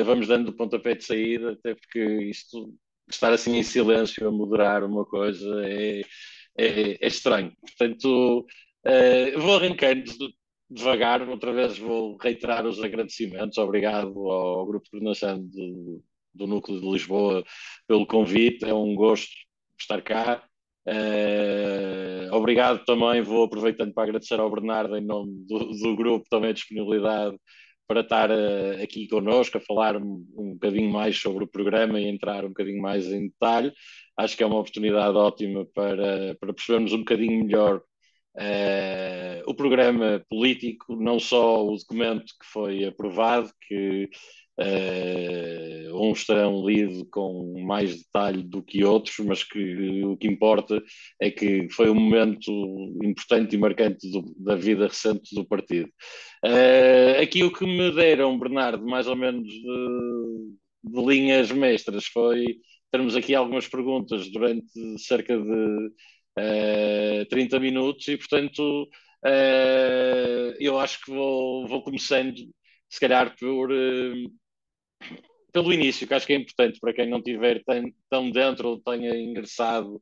vamos dando o pontapé de saída, até porque isto, estar assim em silêncio a moderar uma coisa é estranho. Portanto, vou arrancando devagar, outra vez vou reiterar os agradecimentos. Obrigado ao Grupo de Coordenação do Núcleo de Lisboa pelo convite, é um gosto estar cá. Obrigado também, vou aproveitando para agradecer ao Bernardo em nome do grupo também a disponibilidade para estar aqui connosco a falar um bocadinho mais sobre o programa e entrar um bocadinho mais em detalhe. Acho que é uma oportunidade ótima para percebermos um bocadinho melhor o programa político, não só o documento que foi aprovado, que uns terão lido com mais detalhe do que outros, mas que o que importa é que foi um momento importante e marcante da vida recente do partido. Aqui o que me deram, Bernardo, mais ou menos de linhas mestras, foi termos aqui algumas perguntas durante cerca de 30 minutos e, portanto, eu acho que vou começando, se calhar, pelo início, que acho que é importante para quem não estiver tão dentro ou tenha ingressado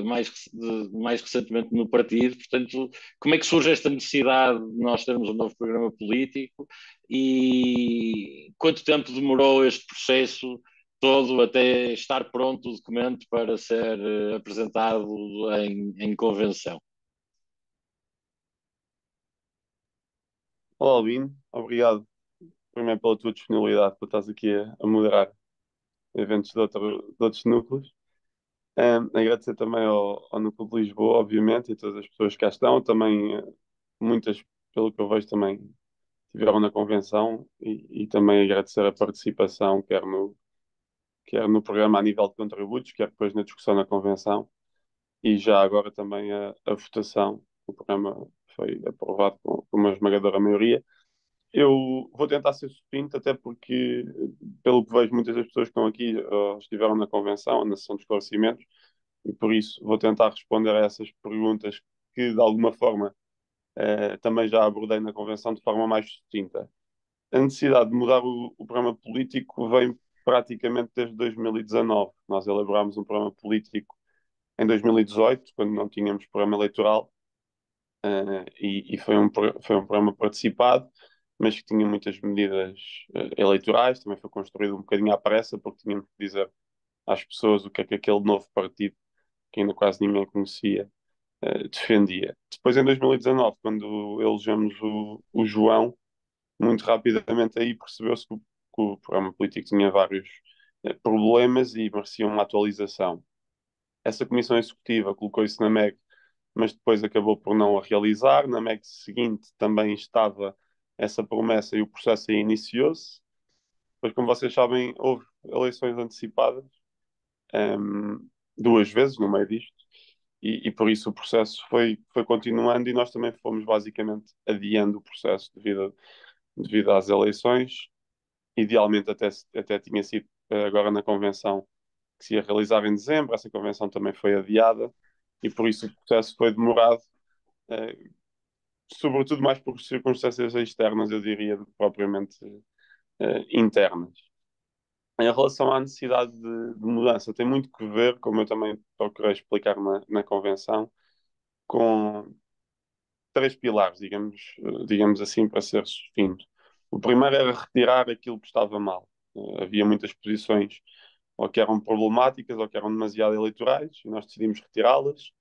mais recentemente no partido. Portanto, como é que surge esta necessidade de nós termos um novo programa político e quanto tempo demorou este processo todo até estar pronto o documento para ser apresentado em convenção? Olá, Albino. Obrigado primeiro pela tua disponibilidade para estás aqui a moderar eventos de outros núcleos. Agradecer também ao Núcleo de Lisboa, obviamente, e a todas as pessoas que cá estão. Também, muitas, pelo que eu vejo, também estiveram na convenção e também agradecer a participação, quer no programa a nível de contributos, quer depois na discussão na convenção e já agora também a votação. O programa foi aprovado com uma esmagadora maioria. Eu vou tentar ser sucinto, até porque, pelo que vejo, muitas das pessoas que estão aqui estiveram na convenção, na sessão de esclarecimentos, e por isso vou tentar responder a essas perguntas que, de alguma forma, também já abordei na convenção de forma mais sucinta. A necessidade de mudar o programa político vem praticamente desde 2019. Nós elaborámos um programa político em 2018, quando não tínhamos programa eleitoral, e foi um programa participado, mas que tinha muitas medidas eleitorais. Também foi construído um bocadinho à pressa, porque tínhamos que dizer às pessoas o que é que aquele novo partido, que ainda quase ninguém conhecia, defendia. Depois, em 2019, quando elegemos o João, muito rapidamente aí percebeu-se que o programa político tinha vários problemas e merecia uma atualização. Essa comissão executiva colocou isso na MEG, mas depois acabou por não a realizar. Na MEG seguinte também estava essa promessa e o processo aí iniciou-se. Depois, como vocês sabem, houve eleições antecipadas, duas vezes no meio disto, e por isso o processo foi continuando e nós também fomos basicamente adiando o processo devido às eleições. Idealmente até tinha sido agora na convenção que se ia realizar em dezembro, essa convenção também foi adiada e por isso o processo foi demorado, eh, sobretudo mais por circunstâncias externas, eu diria, do que propriamente internas. Em relação à necessidade de mudança, tem muito que ver, como eu também procurei explicar na convenção, com três pilares, digamos assim, para ser sucinto. O primeiro era retirar aquilo que estava mal. Havia muitas posições ou que eram problemáticas ou que eram demasiado eleitorais e nós decidimos retirá-las.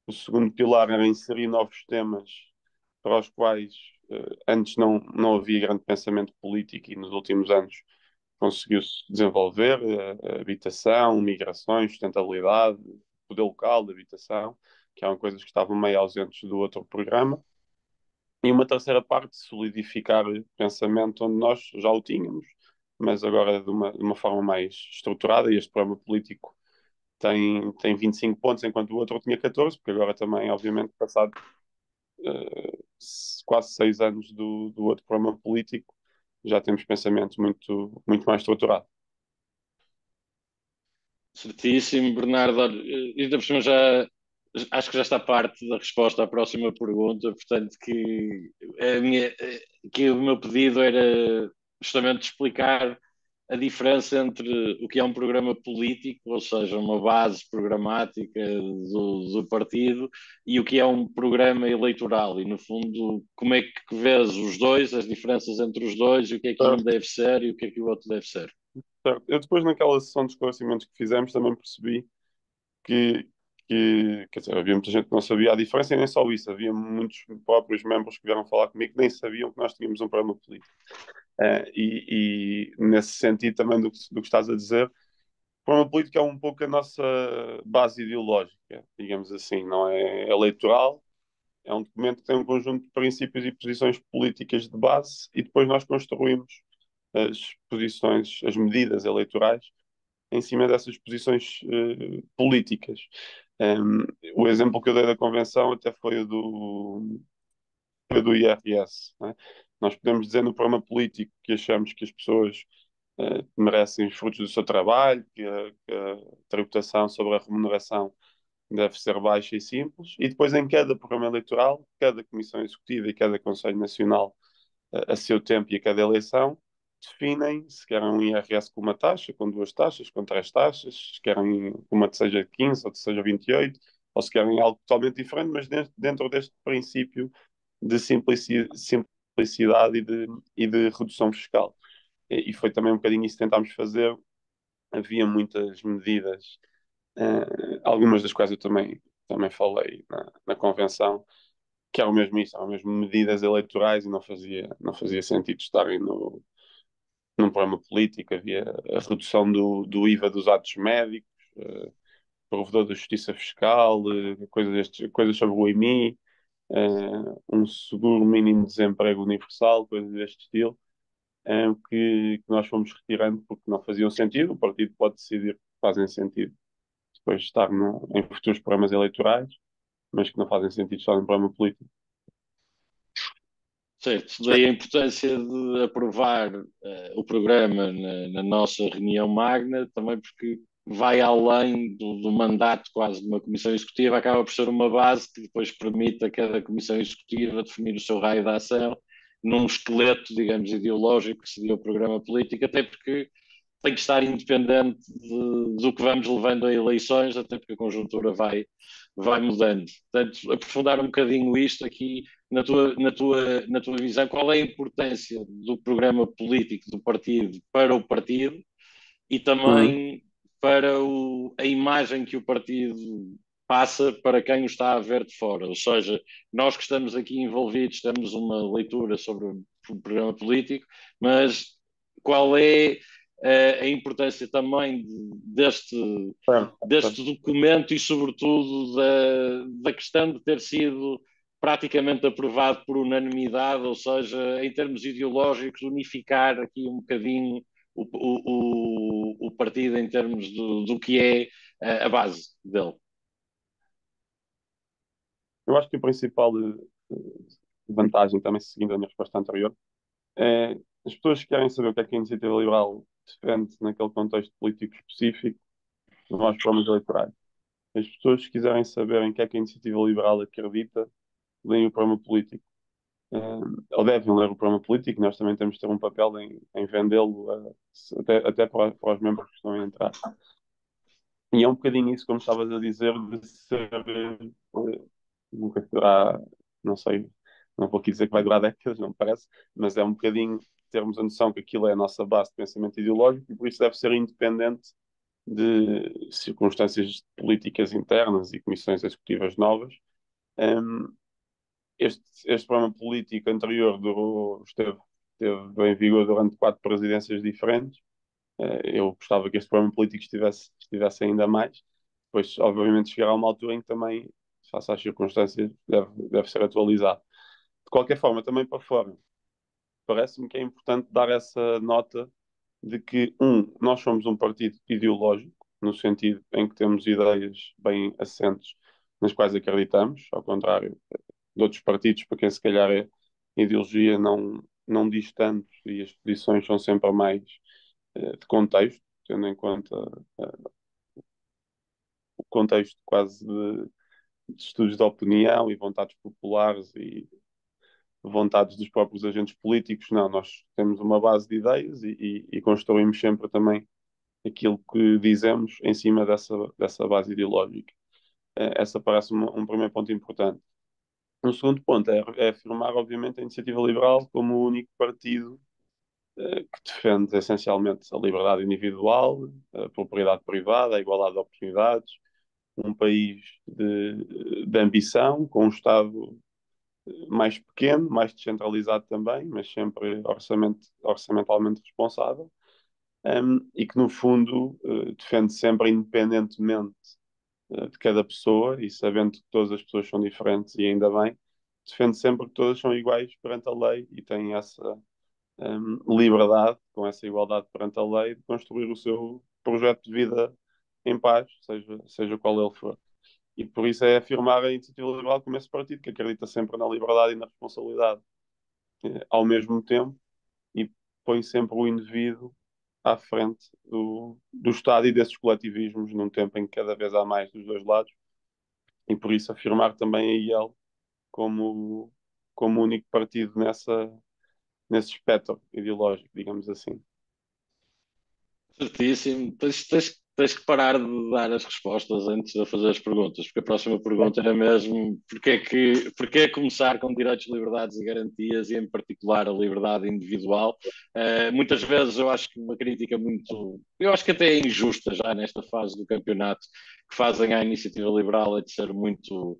O segundo pilar era inserir novos temas para os quais antes não havia grande pensamento político e nos últimos anos conseguiu-se desenvolver habitação, migrações, sustentabilidade, poder local de habitação, que eram coisas que estavam meio ausentes do outro programa. E uma terceira parte, solidificar pensamento onde nós já o tínhamos, mas agora de uma forma mais estruturada. E este programa político tem 25 pontos, enquanto o outro tinha 14, porque agora também, obviamente, passado quase 6 anos do outro programa político, já temos pensamento muito, muito mais estruturado. Certíssimo, Bernardo. Olha, ainda por cima já acho que já está parte da resposta à próxima pergunta, portanto que, que o meu pedido era justamente explicar a diferença entre o que é um programa político, ou seja, uma base programática do partido, e o que é um programa eleitoral. E, no fundo, como é que vês os dois, as diferenças entre os dois, e o que é que um Certo, deve ser e o que é que o outro deve ser. certo. Eu depois naquela sessão de esclarecimentos que fizemos também percebi que, quer dizer, havia muita gente que não sabia a diferença e nem só isso, havia muitos próprios membros que vieram falar comigo que nem sabiam que nós tínhamos um programa político. E nesse sentido também do que estás a dizer, o programa político é um pouco a nossa base ideológica, digamos assim, não é eleitoral, é um documento que tem um conjunto de princípios e posições políticas de base e depois nós construímos as posições, as medidas eleitorais em cima dessas posições políticas. Um, o exemplo que eu dei da convenção até foi o do IRS. Né? Nós podemos dizer no programa político que achamos que as pessoas merecem os frutos do seu trabalho, que a tributação sobre a remuneração deve ser baixa e simples, e depois em cada programa eleitoral, cada Comissão Executiva e cada Conselho Nacional, a seu tempo e a cada eleição, definem se querem um IRS com uma taxa, com duas taxas, com três taxas, se querem uma que seja 15 ou que seja 28, ou se querem algo totalmente diferente, mas dentro deste princípio de simplicidade e de redução fiscal. E foi também um bocadinho isso que tentámos fazer. Havia muitas medidas, algumas das quais eu também falei na convenção, que eram mesmo isso, eram mesmo medidas eleitorais e não fazia sentido estarem num programa político. Havia a redução do IVA dos atos médicos, provedor da justiça fiscal, coisas sobre o IMI, um seguro mínimo de desemprego universal, coisas deste estilo, que nós fomos retirando porque não faziam sentido. O partido pode decidir que fazem sentido depois de estar em futuros programas eleitorais, mas que não fazem sentido estar em programa político. Certo, daí a importância de aprovar o programa na nossa reunião magna, também porque vai além do mandato quase de uma comissão executiva, acaba por ser uma base que depois permite a cada comissão executiva definir o seu raio de ação num esqueleto, digamos, ideológico, que seria o programa político, até porque tem que estar independente do que vamos levando a eleições, até porque a conjuntura vai mudando. Portanto, aprofundar um bocadinho isto aqui na tua visão, qual é a importância do programa político do partido para o partido e Uhum. também para a imagem que o partido passa para quem o está a ver de fora. Ou seja, nós que estamos aqui envolvidos temos uma leitura sobre o programa político, mas qual é a importância também deste, Certo, certo. deste documento e, sobretudo, da questão de ter sido praticamente aprovado por unanimidade, ou seja, em termos ideológicos, unificar aqui um bocadinho o partido em termos do que é a base dele. Eu acho que a principal vantagem, também seguindo a minha resposta anterior, é as pessoas que querem saber o que a iniciativa liberal defende naquele contexto político específico vão aos programas eleitorais. As pessoas que quiserem saber em que é que a iniciativa liberal acredita, leem o programa político. Ou devem ler o programa político, nós também temos de ter um papel em vendê-lo, até para os membros que estão a entrar. E é um bocadinho isso, como estavas a dizer, de ser. Nunca será, não sei, não vou aqui dizer que vai durar décadas, não me parece, mas é um bocadinho termos a noção que aquilo é a nossa base de pensamento ideológico e por isso deve ser independente de circunstâncias políticas internas e comissões executivas novas. Um, este programa político anterior esteve em vigor durante quatro presidências diferentes. Eu gostava que este programa político estivesse ainda mais. Depois, obviamente, chegará a uma altura em que também, face às circunstâncias, deve ser atualizado. De qualquer forma, também para fora, parece-me que é importante dar essa nota de que, nós somos um partido ideológico, no sentido em que temos ideias bem assentes nas quais acreditamos, ao contrário de outros partidos, para quem se calhar a ideologia não diz tanto e as posições são sempre mais de contexto, tendo em conta o contexto quase de estudos de opinião e vontades populares vontades dos próprios agentes políticos. Não, nós temos uma base de ideias e construímos sempre também aquilo que dizemos em cima dessa base ideológica. Essa parece um primeiro ponto importante. Um segundo ponto é afirmar, obviamente, a Iniciativa Liberal como o único partido que defende essencialmente a liberdade individual, a propriedade privada, a igualdade de oportunidades, um país de ambição, com um Estado mais pequeno, mais descentralizado também, mas sempre orçamentalmente responsável, e que, no fundo, defende sempre, independentemente de cada pessoa, e sabendo que todas as pessoas são diferentes, e ainda bem, defende sempre que todas são iguais perante a lei e têm essa liberdade, com essa igualdade perante a lei, de construir o seu projeto de vida em paz, seja qual ele for. E por isso é afirmar a Iniciativa Liberal como esse partido que acredita sempre na liberdade e na responsabilidade, ao mesmo tempo, e põe sempre o indivíduo à frente do Estado e desses coletivismos, num tempo em que cada vez há mais dos dois lados, e por isso afirmar também a IEL como o único partido nesse espectro ideológico, digamos assim. Certíssimo. Tens que parar de dar as respostas antes de fazer as perguntas, porque a próxima pergunta era mesmo porque é começar com direitos, liberdades e garantias, e em particular a liberdade individual. Muitas vezes eu acho que uma crítica muito, eu acho que até é injusta já nesta fase do campeonato, que fazem à iniciativa liberal é de ser muito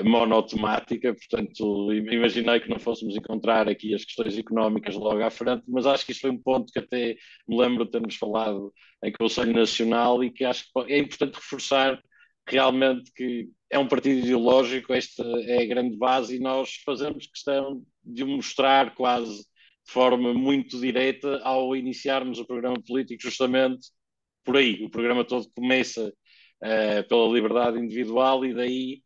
monotemática, portanto imaginei que não fôssemos encontrar aqui as questões económicas logo à frente, mas acho que isso foi um ponto que até me lembro de termos falado em Conselho Nacional, e que acho que é importante reforçar realmente que é um partido ideológico, esta é a grande base, e nós fazemos questão de o mostrar quase de forma muito direta ao iniciarmos o programa político, justamente por aí. O programa todo começa pela liberdade individual, e daí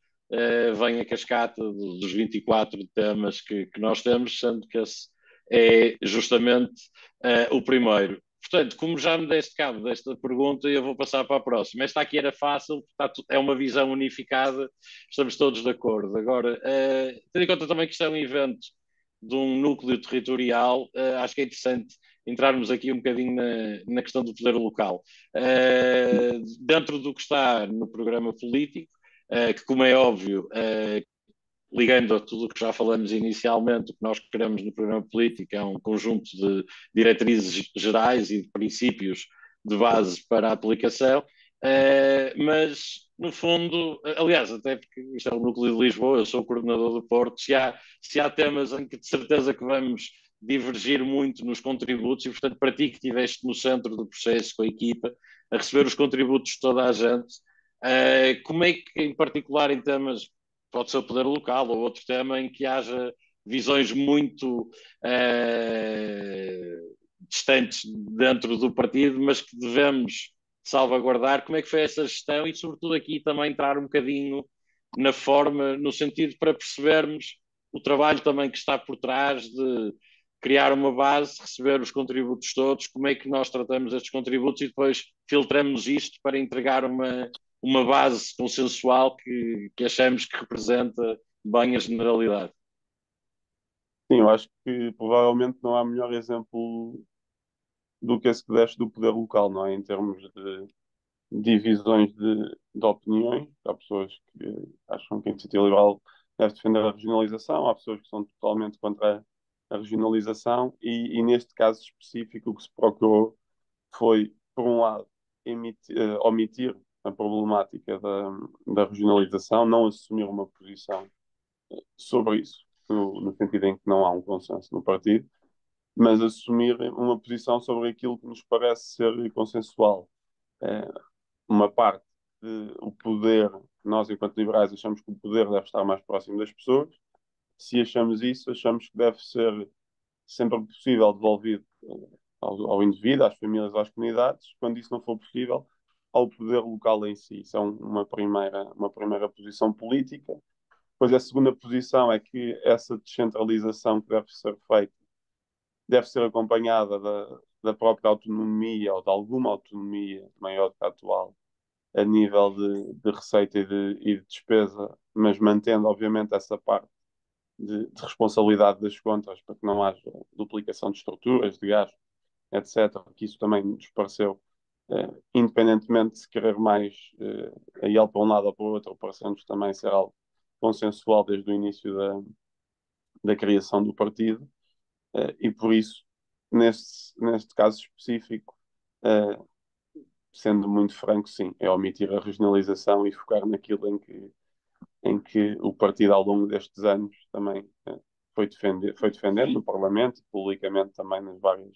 vem a cascata dos 24 temas que nós temos, sendo que esse é justamente o primeiro. Portanto, como já me deste cabo desta pergunta, eu vou passar para a próxima. Esta aqui era fácil, portanto, é uma visão unificada, estamos todos de acordo. Agora, tendo em conta também que isto é um evento de um núcleo territorial, acho que é interessante entrarmos aqui um bocadinho na questão do poder local. Dentro do que está no programa político, que, como é óbvio, ligando a tudo o que já falamos inicialmente, o que nós queremos no programa político é um conjunto de diretrizes gerais e de princípios de base para a aplicação, mas, no fundo, aliás, até porque isto é o núcleo de Lisboa, eu sou o coordenador do Porto, se há temas em que de certeza que vamos divergir muito nos contributos, e, portanto, para ti que estiveste no centro do processo com a equipa, a receber os contributos de toda a gente, como é que, em particular, em temas, pode ser o poder local ou outro tema, em que haja visões muito distantes dentro do partido, mas que devemos salvaguardar, como é que foi essa gestão, e sobretudo aqui também entrar um bocadinho na forma, no sentido para percebermos o trabalho também que está por trás de criar uma base, receber os contributos todos, como é que nós tratamos estes contributos e depois filtramos isto para entregar uma base consensual que achamos que representa bem a generalidade. Sim, eu acho que provavelmente não há melhor exemplo do que esse que deste do poder local, não é? Em termos de divisões de opiniões. Há pessoas que acham que a iniciativa liberal deve defender a regionalização, há pessoas que são totalmente contra a regionalização, e neste caso específico o que se procurou foi, por um lado, omitir a problemática da regionalização, não assumir uma posição sobre isso, no sentido em que não há um consenso no partido, mas assumir uma posição sobre aquilo que nos parece ser consensual. É, uma parte o poder, nós enquanto liberais achamos que o poder deve estar mais próximo das pessoas. Se achamos isso, achamos que deve ser sempre possível devolvido ao indivíduo, às famílias, às comunidades, quando isso não for possível, ao poder local em si. Isso é uma primeira posição política. Depois a segunda posição é que essa descentralização que deve ser feita deve ser acompanhada da própria autonomia ou de alguma autonomia maior do que a atual a nível de receita e de despesa, mas mantendo, obviamente, essa parte de responsabilidade das contas para que não haja duplicação de estruturas, de gastos, etc. Que isso também nos pareceu, independentemente de se querer mais a ele para um lado ou para o outro, pareceu-nos também ser algo consensual desde o início da criação do partido, e por isso, neste caso específico, eh, sendo muito franco, sim, é omitir a regionalização e focar naquilo em que o partido ao longo destes anos também foi defendendo no Parlamento, publicamente também nas várias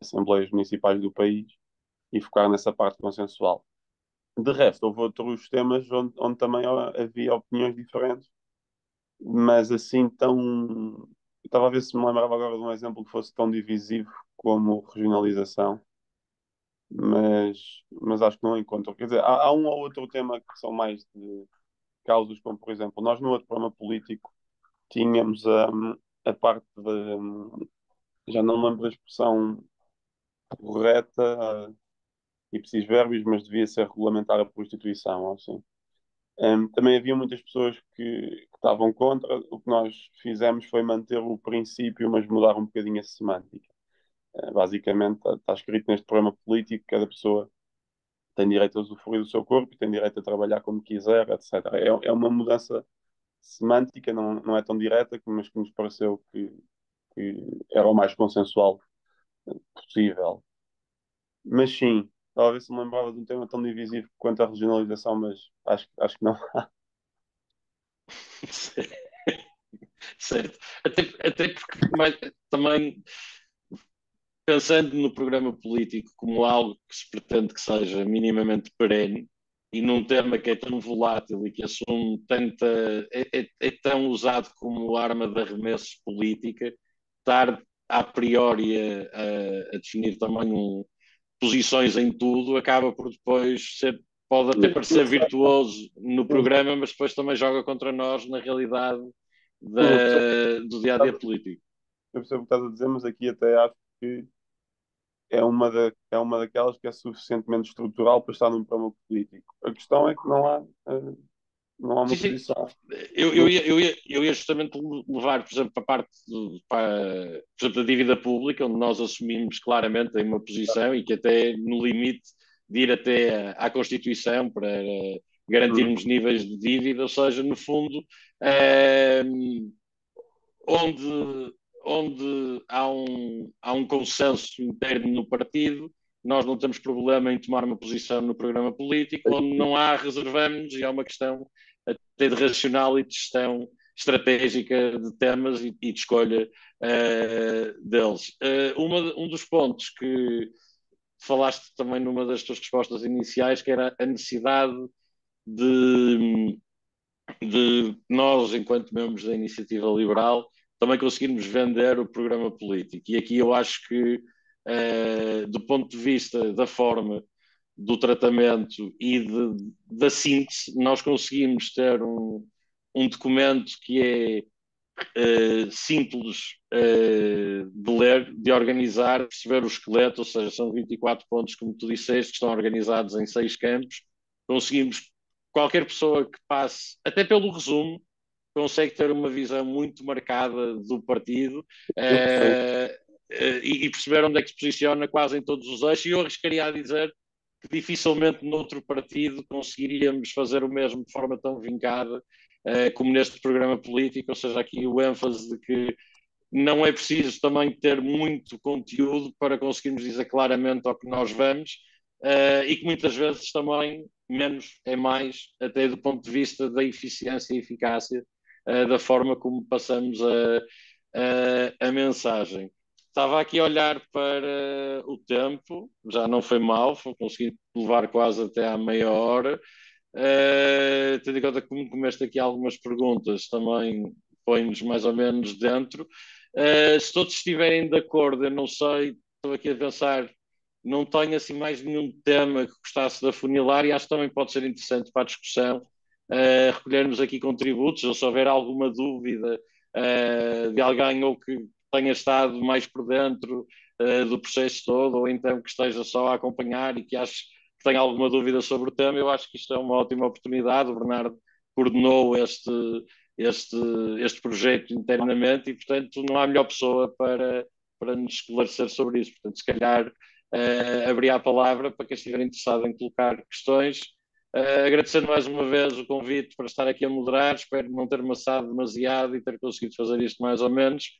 assembleias municipais do país, e focar nessa parte consensual. De resto, houve outros temas onde também havia opiniões diferentes, mas assim tão. Eu estava a ver se me lembrava agora de um exemplo que fosse tão divisivo como regionalização, mas acho que não encontro. Quer dizer, há um ou outro tema que são mais de causas, como por exemplo, nós no outro programa político tínhamos a parte de. Já não me lembro da expressão correta e preciso verbos, mas devia ser regulamentar a prostituição, ou assim. Também havia muitas pessoas que estavam contra. O que nós fizemos foi manter o princípio, mas mudar um bocadinho a semântica. Basicamente, está escrito neste programa político que cada pessoa tem direito a usufruir do seu corpo, tem direito a trabalhar como quiser, etc. É uma mudança semântica, não é tão direta, mas que nos pareceu que era o mais consensual possível. Mas sim, talvez se me lembrava de um tema tão divisivo quanto a regionalização, mas acho que não. Certo. Até porque também pensando no programa político como algo que se pretende que seja minimamente perene e num tema que é tão volátil e que assume tanta é tão usado como arma de arremesso política, estar a priori a definir também posições em tudo acaba por depois ser, pode até parecer virtuoso no programa, mas depois também joga contra nós na realidade Eu percebo, do dia a dia político. eu percebo o que estás a dizer, mas aqui até acho que é uma daquelas que é suficientemente estrutural para estar num programa político. A questão é que não há Sim, uma sim. posição. Eu ia justamente levar, por exemplo, para a parte por exemplo, da dívida pública, onde nós assumimos claramente uma posição e que até no limite de ir até à Constituição para garantirmos níveis de dívida, ou seja, no fundo, eh, onde, onde há um consenso interno no partido, nós não temos problema em tomar uma posição no programa político, onde não há, reservamos, e é uma questão até de racional e de gestão estratégica de temas e de escolha deles. Um dos pontos que falaste também numa das tuas respostas iniciais, que era a necessidade de nós, enquanto membros da Iniciativa Liberal, também conseguirmos vender o programa político. E aqui eu acho que, do ponto de vista da forma do tratamento e da síntese, nós conseguimos ter um documento que é simples de ler, de organizar, perceber o esqueleto, ou seja, são 24 pontos, como tu disseste, que estão organizados em 6 campos. Conseguimos, qualquer pessoa que passe, até pelo resumo, consegue ter uma visão muito marcada do partido Eu percebo. e perceber onde é que se posiciona quase em todos os eixos. E eu arriscaria a dizer que dificilmente noutro partido conseguiríamos fazer o mesmo de forma tão vincada como neste programa político, ou seja, aqui o ênfase de que não é preciso também ter muito conteúdo para conseguirmos dizer claramente ao que nós vamos e que muitas vezes também menos é mais, até do ponto de vista da eficiência e eficácia da forma como passamos a mensagem. Estava aqui a olhar para o tempo, já não foi mal, consegui levar quase até à meia hora. Tendo em conta que como comeste aqui algumas perguntas, também põe-nos mais ou menos dentro. Se todos estiverem de acordo, eu não sei, estou aqui a pensar, não tenho assim mais nenhum tema que gostasse de afunilar e acho que também pode ser interessante para a discussão recolhermos aqui contributos, ou se houver alguma dúvida de alguém ou que tenha estado mais por dentro do processo todo, ou então que esteja só a acompanhar e que ache que tenha alguma dúvida sobre o tema, eu acho que isto é uma ótima oportunidade. O Bernardo coordenou este, este projeto internamente e, portanto, não há melhor pessoa para nos esclarecer sobre isso. Portanto, se calhar abrir a palavra para quem estiver interessado em colocar questões. Agradecendo mais uma vez o convite para estar aqui a moderar, espero não ter amassado demasiado e ter conseguido fazer isto mais ou menos.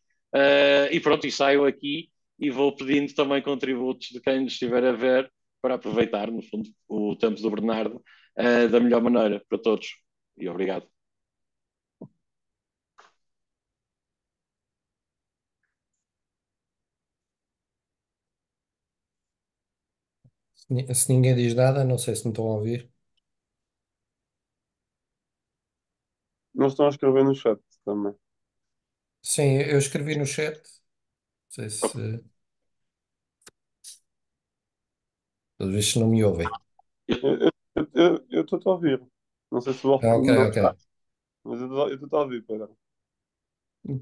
E pronto, e saio aqui e vou pedindo também contributos de quem nos estiver a ver para aproveitar, no fundo, o tempo do Bernardo da melhor maneira para todos. E obrigado. Se ninguém diz nada, não sei se me estão a ouvir. Não estão a escrever no chat também. Sim, eu escrevi no chat. Não sei se. Pelos vistos não me ouvem. Eu estou a ouvir. Não sei se o Ah, ok, não está, ok. mas eu estou a ouvir, Pedro.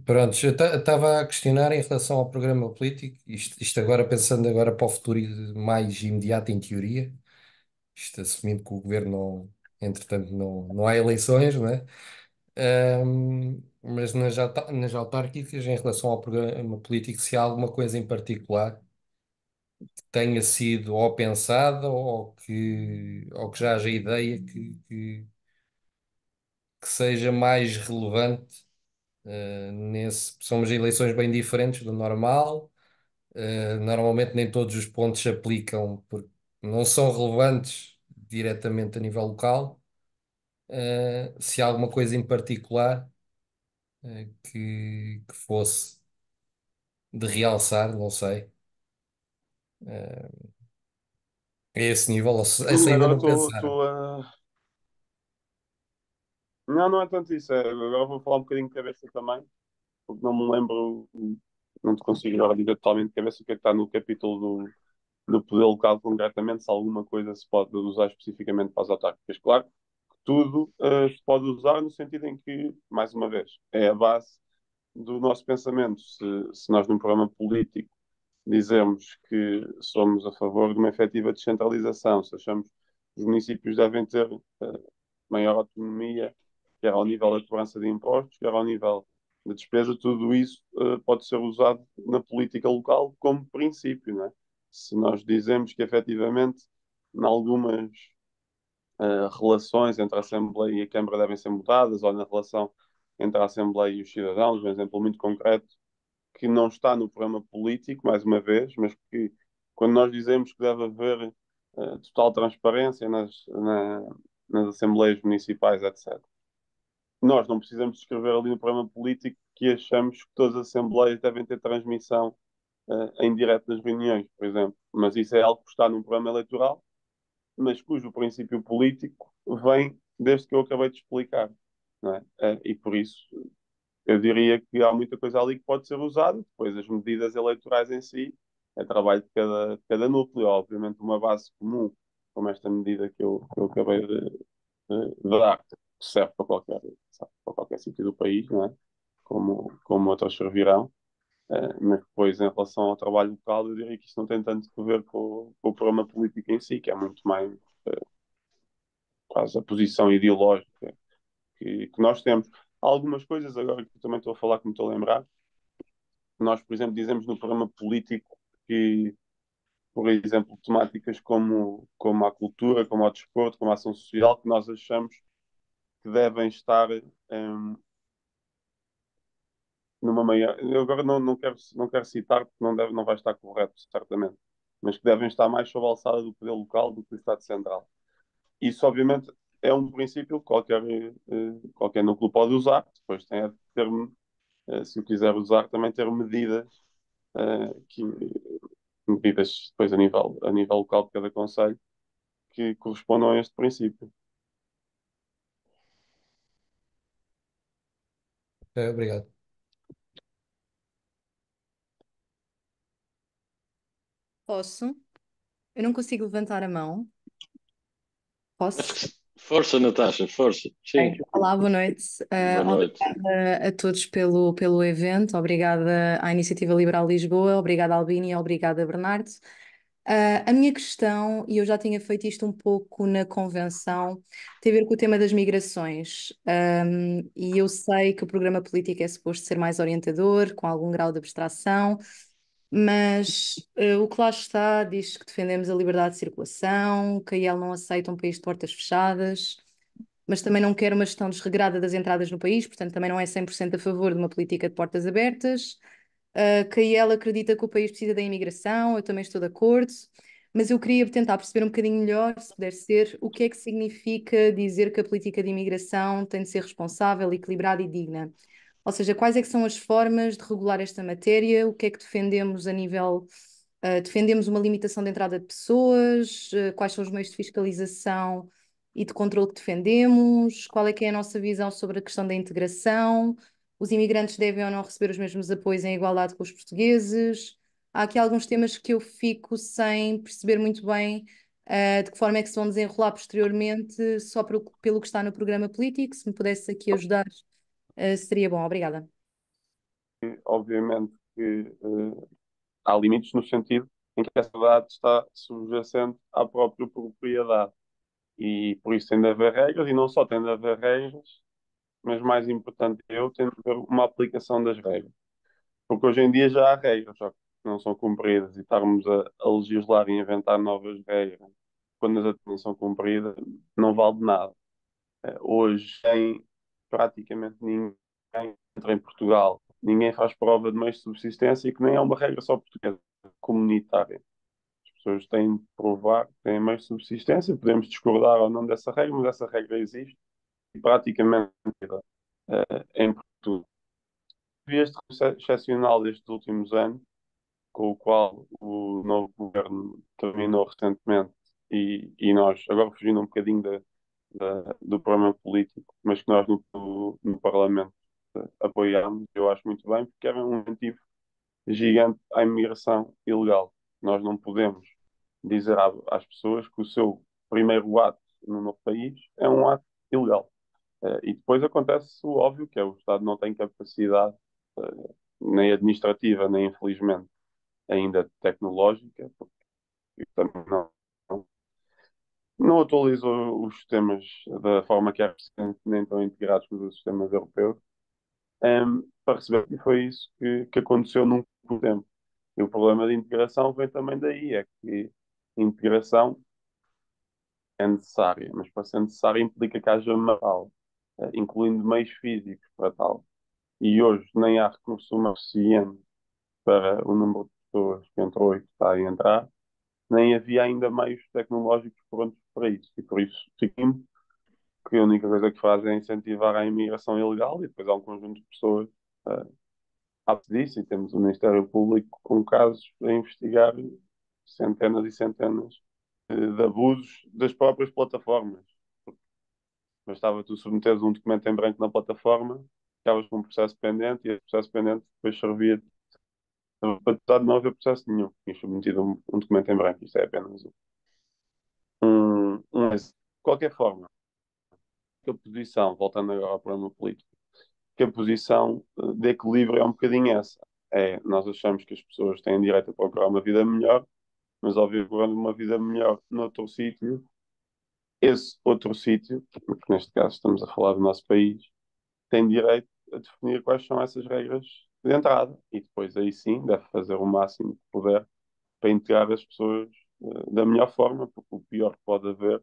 Pronto, eu estava a questionar em relação ao programa político, isto agora pensando agora para o futuro mais imediato em teoria, isto assumindo que o governo não, entretanto não há eleições, não é? Mas nas autárquicas, em relação ao programa político, se há alguma coisa em particular que tenha sido ou pensada ou que já haja ideia que seja mais relevante, são umas eleições bem diferentes do normal. Normalmente nem todos os pontos se aplicam porque não são relevantes diretamente a nível local. Se há alguma coisa em particular, que fosse de realçar, não sei. A esse nível, ou se ainda Agora não pensaram. estou a. Não, não é tanto isso. Agora vou falar um bocadinho de cabeça também, porque não me lembro, não te consigo agora dizer totalmente de cabeça o que é que está no capítulo do poder local concretamente, se alguma coisa se pode usar especificamente para as autárquicas. Claro que tudo se pode usar no sentido em que, mais uma vez, é a base do nosso pensamento. Se nós num programa político dizemos que somos a favor de uma efetiva descentralização, se achamos que os municípios devem ter maior autonomia, quer ao nível da cobrança de impostos, quer ao nível da despesa, tudo isso pode ser usado na política local como princípio, não é? Se nós dizemos que efetivamente, em algumas relações entre a Assembleia e a Câmara devem ser mudadas, ou na relação entre a Assembleia e os cidadãos, um exemplo muito concreto, que não está no programa político, mais uma vez, mas que quando nós dizemos que deve haver total transparência nas assembleias municipais, etc. Nós não precisamos escrever ali no programa político que achamos que todas as assembleias devem ter transmissão em direto nas reuniões, por exemplo. Mas isso é algo que está num programa eleitoral, mas cujo princípio político vem desde que eu acabei de explicar. Não é? E por isso eu diria que há muita coisa ali que pode ser usada, depois as medidas eleitorais em si, é trabalho de cada núcleo, obviamente uma base comum, como esta medida que eu acabei de dar, que serve para qualquer sítio do país, não é? Como outras servirão. Mas depois, em relação ao trabalho local, eu diria que isto não tem tanto a ver com o programa político em si, que é muito mais quase a posição ideológica que nós temos. Há algumas coisas, agora que eu também estou a falar, que me estou a lembrar, nós, por exemplo, dizemos no programa político que, por exemplo, temáticas como a cultura, como o desporto, como a ação social, que nós achamos que devem estar numa maior. Eu agora não quero citar, porque não vai estar correto, certamente, mas que devem estar mais sob a alçada do poder local do que do Estado Central. Isso, obviamente, é um princípio que qualquer núcleo pode usar, depois tem a ter, se o quiser usar, também ter medidas depois a nível local de cada conselho que correspondam a este princípio. Obrigado. Posso? Eu não consigo levantar a mão. Posso? Força, Natasha, força. Sim, Ok. Olá, boa noite. boa noite. Obrigada a todos pelo evento, obrigada à Iniciativa Liberal Lisboa, obrigada Albini e obrigada Bernardo. A minha questão, e eu já tinha feito isto um pouco na convenção, tem a ver com o tema das migrações. E eu sei que o programa político é suposto ser mais orientador, com algum grau de abstração, mas o que lá está diz que defendemos a liberdade de circulação, que a IEL não aceita um país de portas fechadas, mas também não quer uma gestão desregrada das entradas no país, portanto também não é 100% a favor de uma política de portas abertas. Que ela acredita que o país precisa da imigração, eu também estou de acordo, mas eu queria tentar perceber um bocadinho melhor, se puder ser, o que é que significa dizer que a política de imigração tem de ser responsável, equilibrada e digna. Ou seja, quais é que são as formas de regular esta matéria, o que é que defendemos a nível. Defendemos uma limitação de entrada de pessoas, quais são os meios de fiscalização e de controle que defendemos, qual é que é a nossa visão sobre a questão da integração, os imigrantes devem ou não receber os mesmos apoios em igualdade com os portugueses. Há aqui alguns temas que eu fico sem perceber muito bem de que forma é que se vão desenrolar posteriormente, só pelo que está no programa político. Se me pudesse aqui ajudar, seria bom. Obrigada. Obviamente que há limites no sentido em que essa dade está subjacente à própria propriedade. E por isso tem de haver regras, e não só tem de haver regras, mas mais importante tem de haver uma aplicação das regras. Porque hoje em dia já há regras, só que não são cumpridas, e estarmos a legislar e inventar novas regras quando as outras não são cumpridas, não vale de nada. Hoje tem praticamente ninguém entra em Portugal, ninguém faz prova de meios de subsistência, e que nem é uma regra só portuguesa, comunitária. As pessoas têm de provar que têm meios de subsistência, podemos discordar ou não dessa regra, mas essa regra existe e praticamente em Portugal. Este excepcional destes últimos anos, com o qual o novo governo terminou recentemente, e nós, agora fugindo um bocadinho do problema político, mas que nós no Parlamento apoiámos, eu acho muito bem, porque era um incentivo gigante à imigração ilegal. Nós não podemos dizer às pessoas que o seu primeiro ato no novo país é um ato ilegal. E depois acontece o óbvio, que é o Estado não tem capacidade, nem administrativa, nem infelizmente ainda tecnológica, porque também não atualizou os sistemas da forma que é recente, nem estão integrados com os sistemas europeus, para receber. E foi isso que aconteceu num pouco tempo. E o problema de integração vem também daí, é que integração é necessária, mas para ser necessária implica que haja uma tal, incluindo meios físicos para tal. E hoje nem há recurso humano suficiente para o número de pessoas que entrou e que está a entrar, nem havia ainda meios tecnológicos prontos para isso. E por isso seguimos que a única coisa que fazem é incentivar a imigração ilegal, e depois há um conjunto de pessoas disso, e temos o Ministério Público com casos a investigar centenas e centenas de abusos das próprias plataformas. Bastava tu submeteres um documento em branco na plataforma, ficavas com um processo pendente, e esse processo pendente depois servia para tu não haver processo nenhum. Tinhas submetido um documento em branco. Isto é apenas exemplo. De qualquer forma, que a posição, voltando agora ao problema político, que a posição de equilíbrio é um bocadinho essa. Nós achamos que as pessoas têm direito a procurar uma vida melhor, mas ao viver uma vida melhor noutro sítio, esse outro sítio, porque neste caso estamos a falar do nosso país, tem direito a definir quais são essas regras de entrada, e depois aí sim deve fazer o máximo que puder para integrar as pessoas da melhor forma, porque o pior que pode haver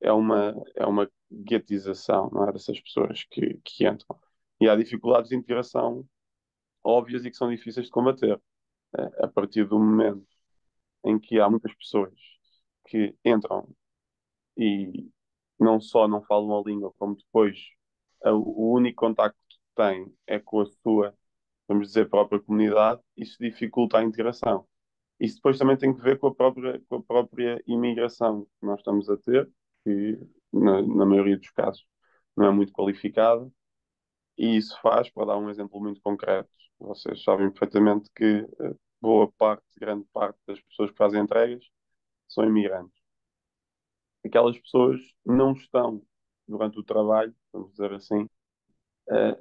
é uma guetização, não é, dessas pessoas que entram. E há dificuldades de integração óbvias e que são difíceis de combater. A partir do momento em que há muitas pessoas que entram e não só não falam a língua, como depois o único contacto que têm é com a sua, vamos dizer, própria comunidade, isso dificulta a integração. Isso depois também tem que ver com a própria imigração que nós estamos a ter, que na maioria dos casos não é muito qualificada, e isso faz, para dar um exemplo muito concreto, vocês sabem perfeitamente que boa parte, grande parte das pessoas que fazem entregas são imigrantes. Aquelas pessoas não estão, durante o trabalho, vamos dizer assim,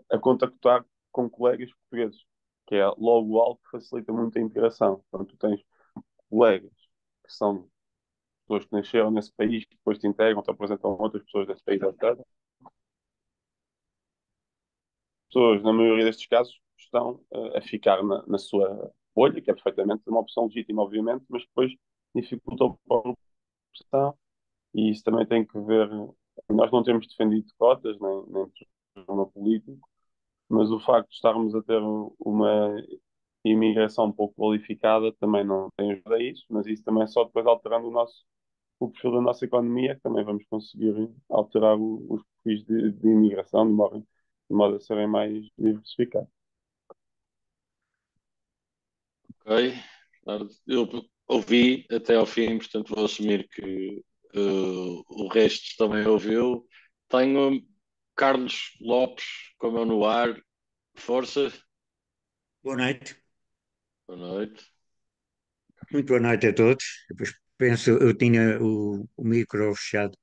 a contactar com colegas portugueses, que é logo algo que facilita muito a integração. Portanto, tu tens colegas que são pessoas que nasceram nesse país, que depois te integram, te apresentam outras pessoas desse país, etc. Pessoas, na maioria destes casos, estão a ficar na sua bolha, que é perfeitamente uma opção legítima, obviamente, mas depois dificulta a opção e isso também tem que ver. Nós não temos defendido cotas, nem programa político, mas o facto de estarmos a ter uma imigração pouco qualificada também não tem ajuda a isso, mas isso também é só depois alterando o perfil da nossa economia, que também vamos conseguir alterar os perfis de imigração de modo a serem mais diversificados. Ok. Eu ouvi até ao fim, portanto vou assumir que o resto também ouviu. Tenho Carlos Lopes, como eu no ar. Força. Boa noite, Boa noite. muito boa noite a todos. Depois penso, eu tinha o micro fechado,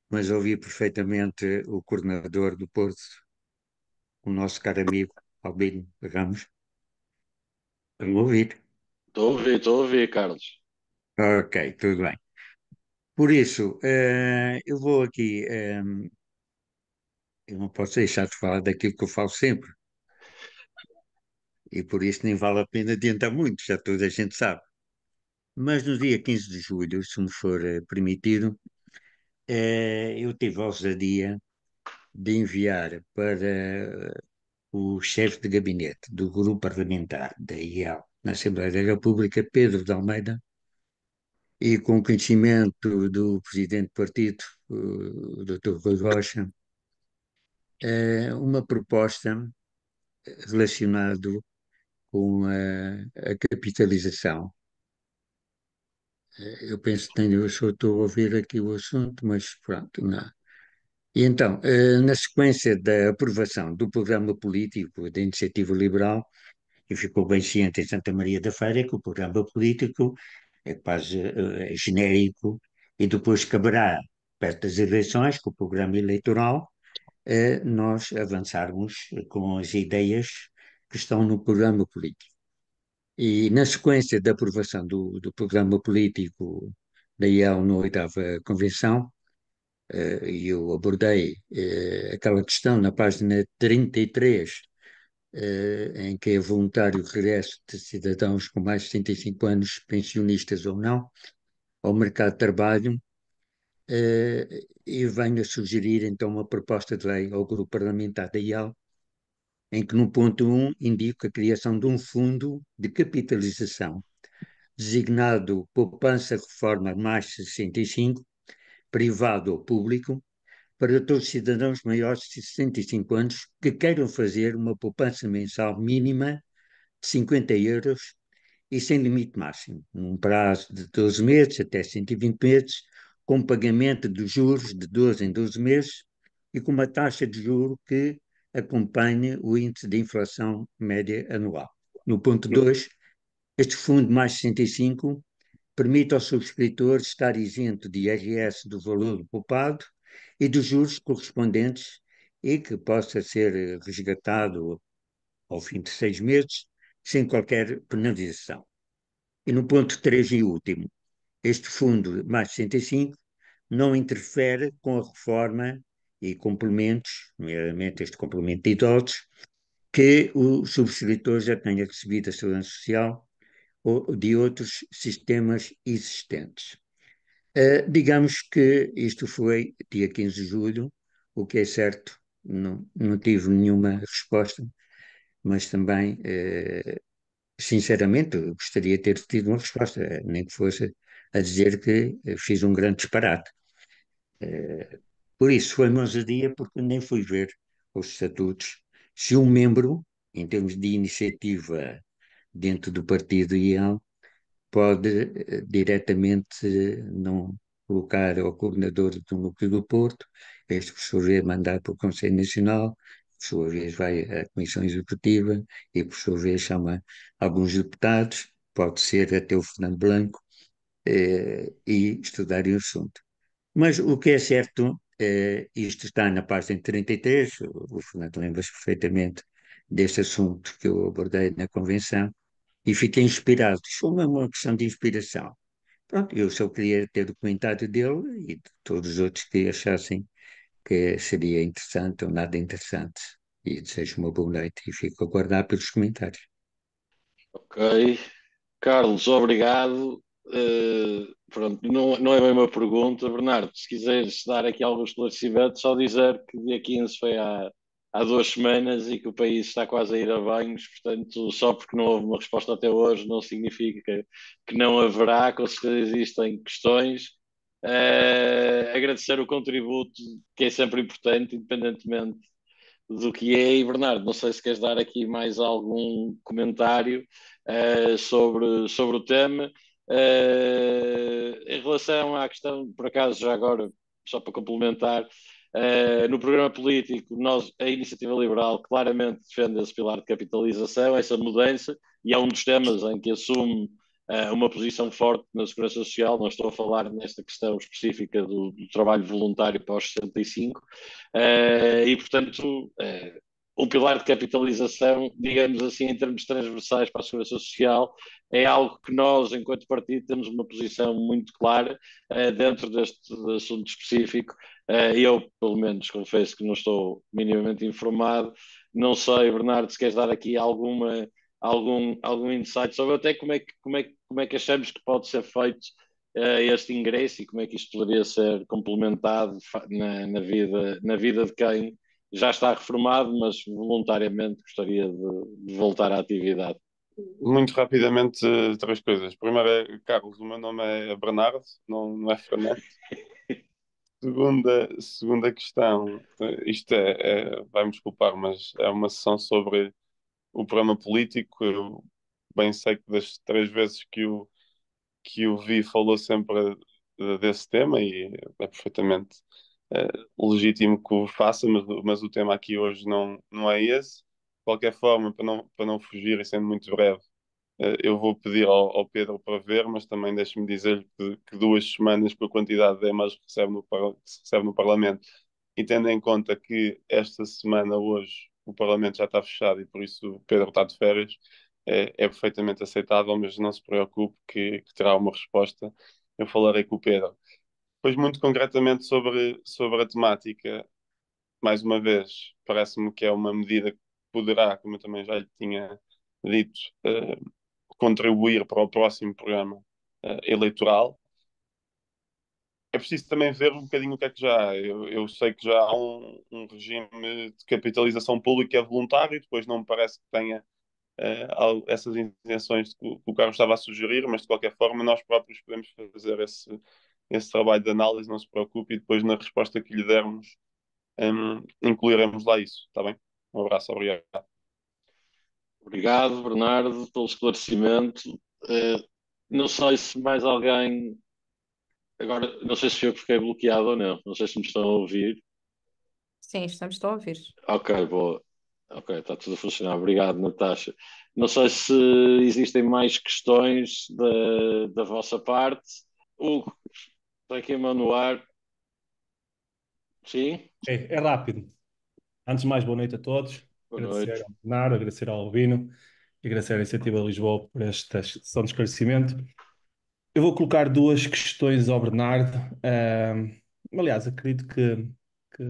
mas ouvi perfeitamente o coordenador do Porto, o nosso caro amigo Albino Ramos. Estão a ouvir? Estou a ouvir, Carlos. Ok, tudo bem. Por isso, eu vou aqui, eu não posso deixar de falar daquilo que eu falo sempre, e por isso nem vale a pena adiantar muito, já toda a gente sabe. Mas no dia 15 de julho, se me for permitido, eu tive a ousadia de enviar para o chefe de gabinete do grupo parlamentar da IEL na Assembleia da República, Pedro de Almeida, e com conhecimento do presidente do partido, o Dr. Rui Rocha, uma proposta relacionada com a capitalização. Eu penso que eu só estou a ouvir aqui o assunto, mas pronto, não. E então, na sequência da aprovação do programa político da Iniciativa Liberal, e ficou bem ciente em Santa Maria da Feira que o programa político é quase genérico e depois caberá, perto das eleições, com o programa eleitoral, nós avançarmos com as ideias que estão no programa político. E na sequência da aprovação do programa político da IEL na oitava convenção, e eu abordei aquela questão na página 33 em que é voluntário o regresso de cidadãos com mais de 65 anos, pensionistas ou não, ao mercado de trabalho, e venho a sugerir então uma proposta de lei ao grupo parlamentar da IAL, em que no ponto 1 indico a criação de um fundo de capitalização, designado Poupança Reforma mais 65, privado ou público, para todos os cidadãos maiores de 65 anos que queiram fazer uma poupança mensal mínima de 50 euros e sem limite máximo, num prazo de 12 meses até 120 meses, com pagamento de juros de 12 em 12 meses e com uma taxa de juro que acompanhe o índice de inflação média anual. No ponto 2, este fundo mais 65 permite ao subscritor estar isento de IRS do valor poupado e dos juros correspondentes e que possa ser resgatado ao fim de 6 meses sem qualquer penalização. E no ponto 3 e último, este fundo mais 65 não interfere com a reforma e complementos, nomeadamente este complemento de idosos, que o subscritor já tenha recebido a segurança social ou de outros sistemas existentes. Digamos que isto foi dia 15 de julho, o que é certo, não tive nenhuma resposta, mas também sinceramente, eu gostaria de ter tido uma resposta, nem que fosse a dizer que fiz um grande disparate. Por isso, foi uma ousadia, porque nem fui ver os estatutos. Se um membro, em termos de iniciativa dentro do partido IAL, pode diretamente não colocar ao coordenador do Núcleo do Porto, este, por sua vez, mandar para o Conselho Nacional, por sua vez, vai à Comissão Executiva e, por sua vez, chama alguns deputados, pode ser até o Fernando Blanco, e estudarem o assunto. Mas o que é certo, isto está na página 33, o Fernando lembra-se perfeitamente deste assunto que eu abordei na convenção, e fiquei inspirado. Isto foi uma questão de inspiração. Pronto, eu só queria ter o comentário dele e de todos os outros que achassem que seria interessante ou nada interessante. E desejo uma boa noite e fico a aguardar pelos comentários. Ok. Carlos, obrigado. Pronto, não é bem uma pergunta. Bernardo, se quiseres dar aqui algum esclarecimento, só dizer que dia 15 foi há 2 semanas e que o país está quase a ir a banhos, portanto, só porque não houve uma resposta até hoje não significa que não haverá, com certeza existem questões. Agradecer o contributo, que é sempre importante, independentemente do que é. E Bernardo, não sei se queres dar aqui mais algum comentário sobre o tema. Em relação à questão, por acaso, já agora, só para complementar, no programa político, a Iniciativa Liberal claramente defende esse pilar de capitalização, essa mudança, e é um dos temas em que assume uma posição forte na Segurança Social. Não estou a falar nesta questão específica do trabalho voluntário para os 65, e, portanto, um pilar de capitalização, digamos assim, em termos transversais para a Segurança Social, é algo que nós, enquanto partido, temos uma posição muito clara dentro deste assunto específico. Eu, pelo menos, confesso que não estou minimamente informado. Não sei, Bernardo, se queres dar aqui algum insight sobre até como é que achamos que pode ser feito este ingresso e como é que isto poderia ser complementado na vida de quem já está reformado, mas voluntariamente gostaria de voltar à atividade. Muito rapidamente, três coisas. Primeiro é, Carlos, o meu nome é Bernardo, não é Fernando. Segunda questão, isto vai-me desculpar, mas é uma sessão sobre o programa político. Eu bem sei que das 3 vezes que o vi falou sempre desse tema e é perfeitamente eh, legítimo que o faça, mas o tema aqui hoje não é esse. De qualquer forma, para não fugir e sendo muito breve, eu vou pedir ao Pedro para ver, mas também deixe-me dizer que 2 semanas com a quantidade de e-mails que que se recebe no Parlamento, e tendo em conta que esta semana, hoje, o Parlamento já está fechado e por isso o Pedro está de férias, é perfeitamente aceitável, mas não se preocupe que terá uma resposta. Eu falarei com o Pedro. Pois, muito concretamente sobre a temática, mais uma vez, parece-me que é uma medida que poderá, como eu também já lhe tinha dito, contribuir para o próximo programa eleitoral. É preciso também ver um bocadinho o que é que já há. Eu sei que já há um regime de capitalização pública voluntário, depois não me parece que tenha essas intenções que o Carlos estava a sugerir, mas de qualquer forma nós próprios podemos fazer esse trabalho de análise, não se preocupe, e depois na resposta que lhe dermos incluiremos lá isso, está bem? Um abraço, obrigado. Obrigado, Bernardo, pelo esclarecimento. Não sei se mais alguém. Agora, não sei se eu fiquei bloqueado ou não. Não sei se me estão a ouvir. Sim, estamos a ouvir. Ok, boa. Ok, está tudo a funcionar. Obrigado, Natasha. Não sei se existem mais questões da vossa parte. Hugo, está aqui a mão no ar. Sim? É rápido. Antes de mais, boa noite a todos. Boa Agradecer noite. ao Bernardo, agradecer ao Albino e agradecer à Iniciativa Lisboa por esta sessão de esclarecimento. Eu vou colocar duas questões ao Bernardo. Aliás, acredito que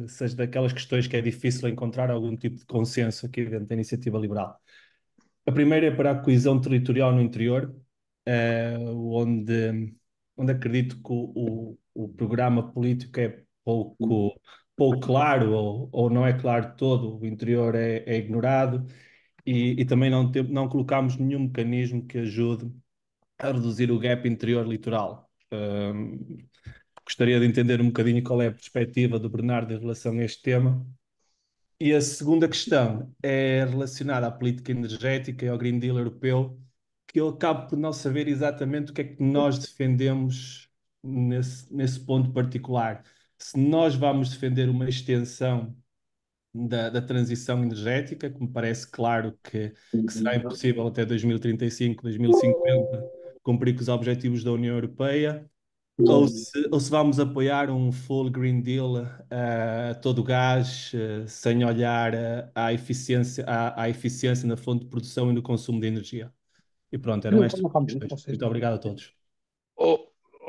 seja daquelas questões que é difícil encontrar algum tipo de consenso aqui dentro da Iniciativa Liberal. A primeira é para a coesão territorial no interior, onde acredito que o programa político é pouco claro, ou não é claro todo, o interior é ignorado, e também não colocamos nenhum mecanismo que ajude a reduzir o gap interior-litoral. Gostaria de entender um bocadinho qual é a perspectiva do Bernardo em relação a este tema. E a segunda questão é relacionada à política energética e ao Green Deal europeu, que eu acabo por não saber exatamente o que é que nós defendemos nesse ponto particular. Se nós vamos defender uma extensão da transição energética, que me parece claro que será impossível até 2035, 2050 cumprir com os objetivos da União Europeia, ou se vamos apoiar um full Green Deal a todo o gás, sem olhar à eficiência na fonte de produção e no consumo de energia. E pronto, eram estas as questões. Muito obrigado a todos. Oh,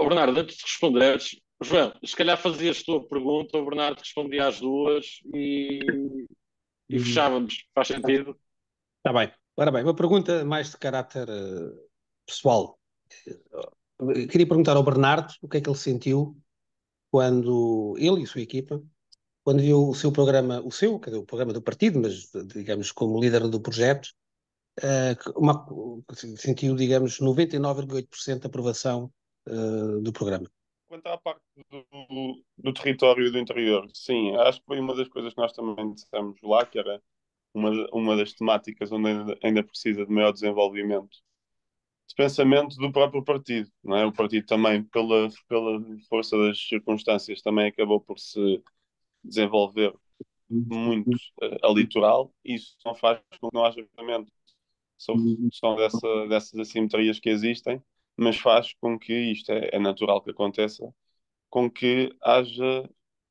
Bernardo, antes de responderes, João, se calhar fazias tu a pergunta, o Bernardo respondia às duas e fechávamos. Faz sentido? Está bem. Ora bem, uma pergunta mais de caráter pessoal. Queria perguntar ao Bernardo o que é que ele sentiu quando ele e a sua equipa, quando viu o seu programa, quer dizer, o programa do partido, mas digamos como líder do projeto, sentiu, digamos, 99,8% de aprovação do programa. Quanto à parte do território do interior, sim, acho que foi uma das coisas que nós também dissemos lá, que era uma das temáticas onde ainda precisa de maior desenvolvimento de pensamento do próprio partido, não é? O partido também, pela força das circunstâncias, também acabou por se desenvolver muito a litoral, e isso não faz com que não haja pensamento são dessas assimetrias que existem, mas faz com que isto é natural que aconteça, com que haja,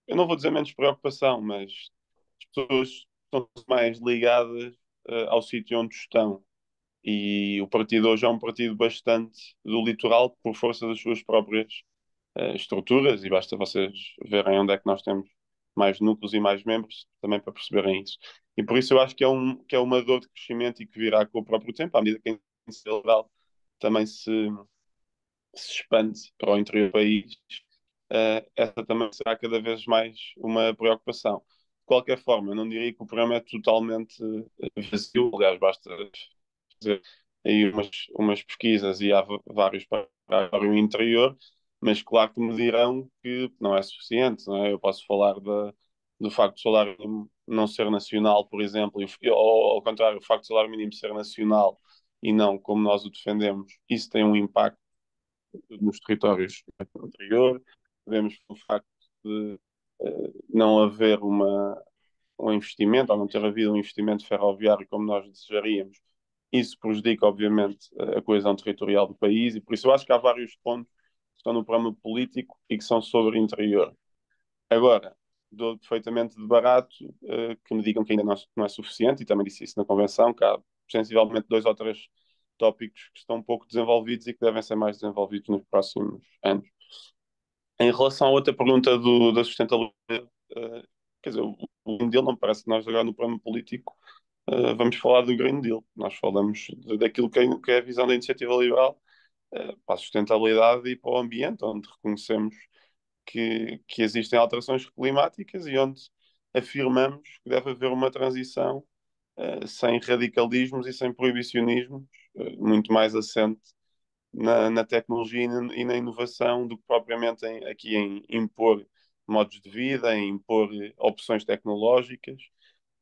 eu não vou dizer menos preocupação, mas as pessoas estão mais ligadas ao sítio onde estão. E o partido hoje é um partido bastante do litoral por força das suas próprias estruturas, e basta vocês verem onde é que nós temos mais núcleos e mais membros também para perceberem isso. E por isso eu acho que é uma dor de crescimento e que virá com o próprio tempo, à medida que a iniciativa liberal também se expande para o interior do país, essa também será cada vez mais uma preocupação. De qualquer forma, eu não diria que o programa é totalmente vazio, aliás, basta fazer aí umas pesquisas e há vários para o interior, mas claro que me dirão que não é suficiente, não é? Eu posso falar do facto do salário mínimo não ser nacional, por exemplo, ou ao contrário, o facto do salário mínimo ser nacional e não como nós o defendemos, isso tem um impacto nos territórios anterior. Vemos o facto de não haver um investimento, ou não ter havido um investimento ferroviário como nós desejaríamos. Isso prejudica, obviamente, a coesão territorial do país, e por isso eu acho que há vários pontos que estão no plano político e que são sobre o interior. Agora, dou perfeitamente de barato que me digam que ainda não é suficiente, e também disse isso na convenção, que há sensivelmente 2 ou 3 tópicos que estão um pouco desenvolvidos e que devem ser mais desenvolvidos nos próximos anos. Em relação à outra pergunta da sustentabilidade, quer dizer, o Green Deal não parece que nós agora no plano político vamos falar do Green Deal. Nós falamos daquilo que é a visão da iniciativa liberal para a sustentabilidade e para o ambiente, onde reconhecemos que existem alterações climáticas e onde afirmamos que deve haver uma transição sem radicalismos e sem proibicionismos, muito mais assente na tecnologia e na inovação do que propriamente aqui em impor modos de vida, em impor opções tecnológicas,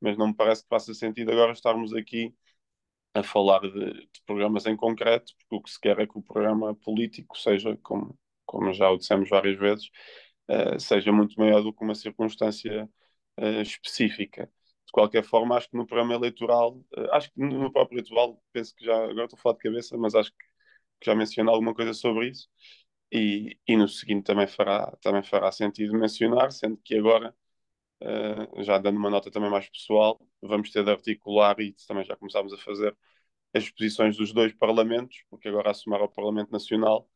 mas não me parece que faça sentido agora estarmos aqui a falar de programas em concreto, porque o que se quer é que o programa político seja, como já o dissemos várias vezes, seja muito maior do que uma circunstância específica. De qualquer forma, acho que no programa eleitoral, acho que no próprio eleitoral, penso que já, agora estou a falar de cabeça, mas acho que já mencionei alguma coisa sobre isso, e no seguinte também fará sentido mencionar, sendo que agora, já dando uma nota também mais pessoal, vamos ter de articular, e também já começámos a fazer, as posições dos dois parlamentos, porque agora a somar ao Parlamento Nacional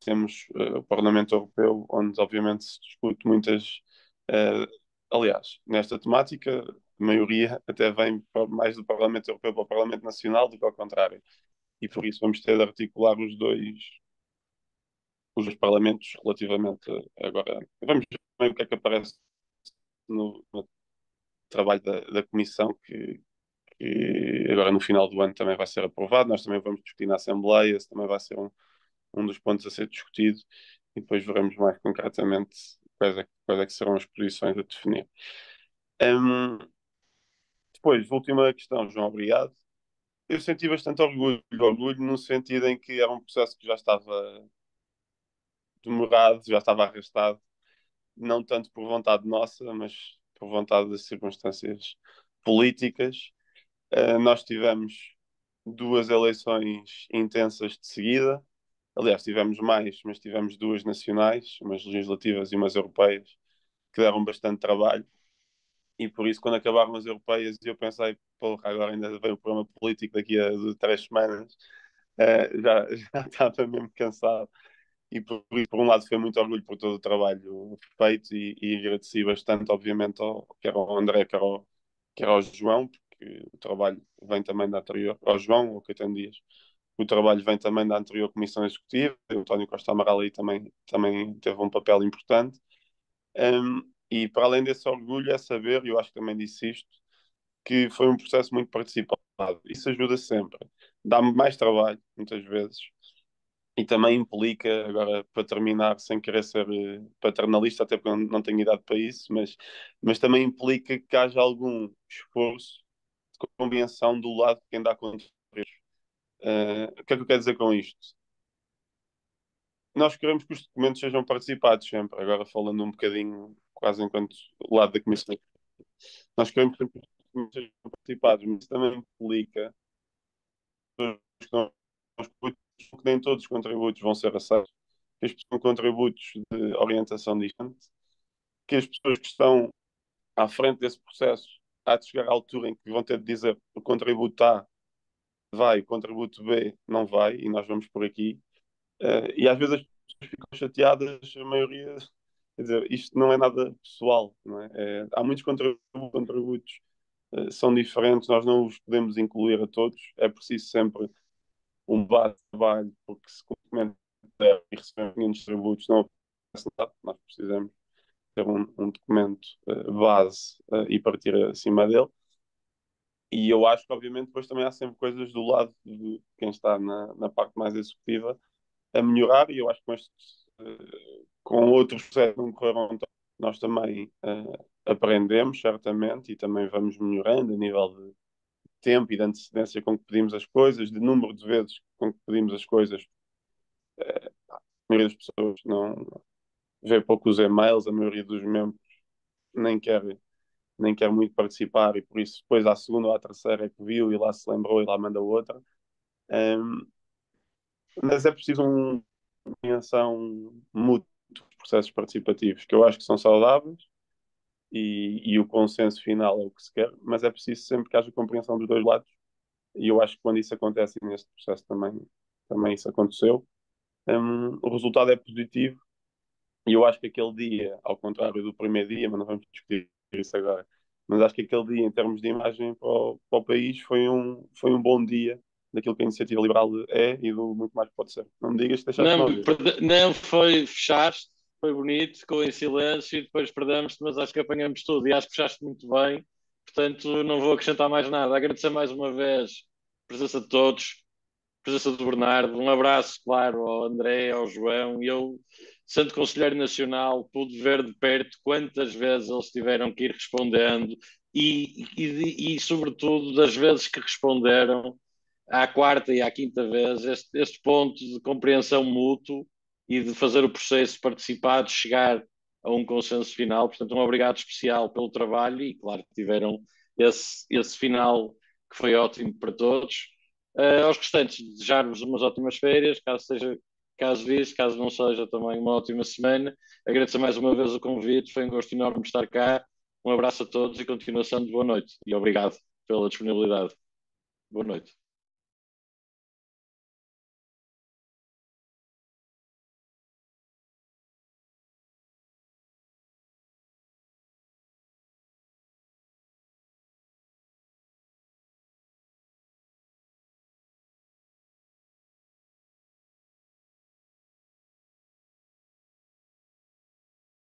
temos o Parlamento Europeu, onde obviamente se discute muitas. Uh, aliás, nesta temática, a maioria até vem mais do Parlamento Europeu para o Parlamento Nacional do que ao contrário. E por isso vamos ter de articular os dois parlamentos relativamente agora. Vamos ver o que é que aparece no trabalho da Comissão, que agora no final do ano também vai ser aprovado. Nós também vamos discutir na Assembleia, esse também vai ser um dos pontos a ser discutido, e depois veremos mais concretamente quais é que serão as posições a definir. Depois, última questão, João, obrigado. Eu senti bastante orgulho no sentido em que era um processo que já estava demorado, já estava arrastado, não tanto por vontade nossa, mas por vontade das circunstâncias políticas. Nós tivemos 2 eleições intensas de seguida. Aliás, tivemos mais, mas tivemos 2 nacionais, umas legislativas e umas europeias, que deram bastante trabalho. E por isso, quando acabaram as europeias, eu pensei, porra, agora ainda vem o programa político daqui a 3 semanas, já estava mesmo cansado. e por um lado foi muito orgulho por todo o trabalho feito e agradeci bastante, obviamente, quer ao André, quer ao João, porque o trabalho vem também da anterior, ao João, ao Caetano Dias, o trabalho vem também da anterior Comissão Executiva, o António Costa Amaral aí também teve um papel importante. E para além desse orgulho é saber, e eu acho que também disse isto, que foi um processo muito participado. Isso ajuda sempre. Dá-me mais trabalho, muitas vezes, e também implica, agora para terminar, sem querer ser paternalista, até porque eu não tenho idade para isso, mas também implica que haja algum esforço de compreensão do lado de quem dá conta dos riscos. O que é que eu quero dizer com isto? Nós queremos que os documentos sejam participados sempre, agora falando um bocadinho, quase enquanto lado da Comissão. Nós queremos que os documentos sejam participados, mas isso também implica que nem todos os contributos vão ser aceitos, que as pessoas com contributos de orientação diferente, que as pessoas que estão à frente desse processo há de chegar à altura em que vão ter de dizer o contributo A vai, o contributo B não vai, e nós vamos por aqui. E às vezes as pessoas ficam chateadas, a maioria, quer dizer, isto não é nada pessoal, não é? Há muitos contributos, são diferentes, nós não os podemos incluir a todos, é preciso sempre um base de trabalho, porque se documento e recebemos 500 tributos não acontece nada, nós precisamos ter um documento base e partir acima dele. E eu acho que, obviamente, depois também há sempre coisas do lado de quem está na parte mais executiva a melhorar, e eu acho que com outros processos que não correram tão, nós também aprendemos, certamente, e também vamos melhorando a nível de tempo e de antecedência com que pedimos as coisas, de número de vezes com que pedimos as coisas. A maioria das pessoas não vê poucos e-mails, a maioria dos membros nem quer, nem quer muito participar, e por isso depois à segunda ou à terceira é que viu e lá se lembrou e lá manda outra. Mas é preciso uma compreensão mútua dos processos participativos, que eu acho que são saudáveis, e o consenso final é o que se quer, mas é preciso sempre que haja compreensão dos dois lados, e eu acho que quando isso acontece, e neste processo também isso aconteceu, o resultado é positivo, e eu acho que aquele dia, ao contrário do primeiro dia, mas não vamos discutir isso agora, mas acho que aquele dia, em termos de imagem para o país, foi um bom dia daquilo que a iniciativa liberal é e do muito mais que pode ser. Não me digas que deixaste de Não, ouvir. não foi, fechaste, foi bonito, ficou em silêncio e depois perdemos-te, mas acho que apanhamos tudo e acho que fechaste muito bem. Portanto, não vou acrescentar mais nada. Agradecer mais uma vez a presença de todos, a presença do Bernardo. Um abraço, claro, ao André, ao João. Eu, sendo Conselheiro Nacional, pude ver de perto quantas vezes eles tiveram que ir respondendo e sobretudo, das vezes que responderam à quarta e à quinta vez, este ponto de compreensão mútuo e de fazer o processo participado chegar a um consenso final. Portanto, um obrigado especial pelo trabalho e, claro, que tiveram esse final que foi ótimo para todos. Aos restantes, desejar-vos umas ótimas férias, caso disso, caso não seja, também uma ótima semana. Agradeço mais uma vez o convite, foi um gosto enorme estar cá. Um abraço a todos e continuação de boa noite. E obrigado pela disponibilidade. Boa noite.